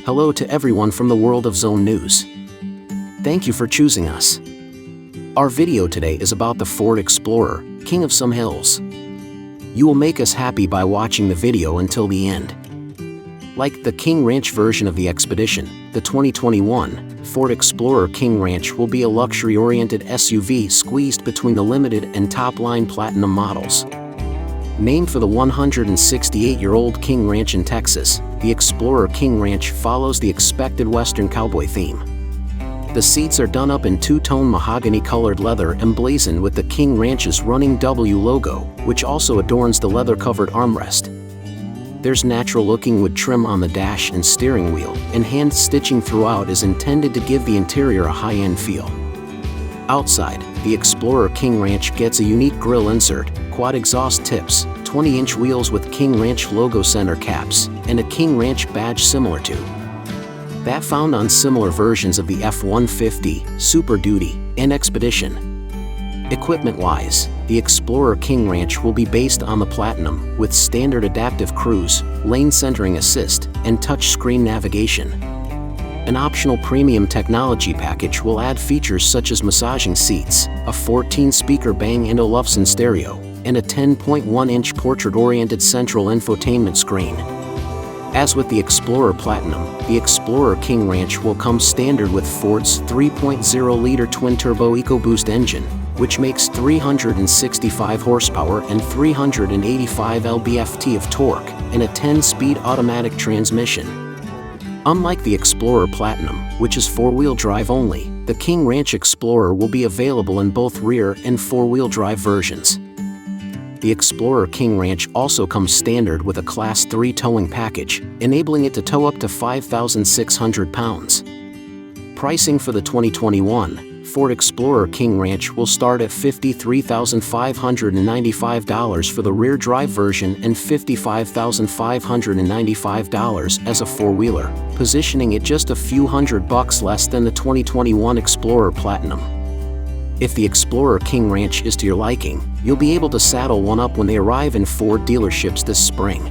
Hello to everyone from the world of Zone News. Thank you for choosing us. Our video today is about the Ford Explorer, king of some hills. You will make us happy by watching the video until the end. Like the King Ranch version of the Expedition, the 2021 Ford Explorer King Ranch will be a luxury-oriented SUV squeezed between the limited and top-line Platinum models. Named for the 168-year-old King Ranch in Texas, the Explorer King Ranch follows the expected Western-cowboy theme. The seats are done up in two-tone mahogany-colored leather emblazoned with the King Ranch's running W logo, which also adorns the leather-covered armrest. There's natural-looking wood trim on the dash and steering wheel, and hand stitching throughout is intended to give the interior a high-end feel. Outside, the Explorer King Ranch gets a unique grille insert, quad exhaust tips, 20-inch wheels with King Ranch logo center caps, and a King Ranch badge similar to that found on similar versions of the F-150, Super Duty, and Expedition. Equipment-wise, the Explorer King Ranch will be based on the Platinum, with standard adaptive cruise, lane centering assist, and touchscreen navigation. An optional premium technology package will add features such as massaging seats, a 14-speaker Bang & Olufsen stereo, and a 10.1-inch portrait-oriented central infotainment screen. As with the Explorer Platinum, the Explorer King Ranch will come standard with Ford's 3.0-liter twin-turbo EcoBoost engine, which makes 365 horsepower and 385 lb-ft of torque, and a 10-speed automatic transmission. Unlike the Explorer Platinum, which is four-wheel drive only, the King Ranch Explorer will be available in both rear and four-wheel drive versions. The Explorer King Ranch also comes standard with a Class 3 towing package, enabling it to tow up to 5,600 pounds. Pricing for the 2021 Ford Explorer King Ranch will start at $53,595 for the rear drive version and $55,595 as a four-wheeler, positioning it just a few $100 less than the 2021 Explorer Platinum. If the Explorer King Ranch is to your liking, you'll be able to saddle one up when they arrive in Ford dealerships this spring.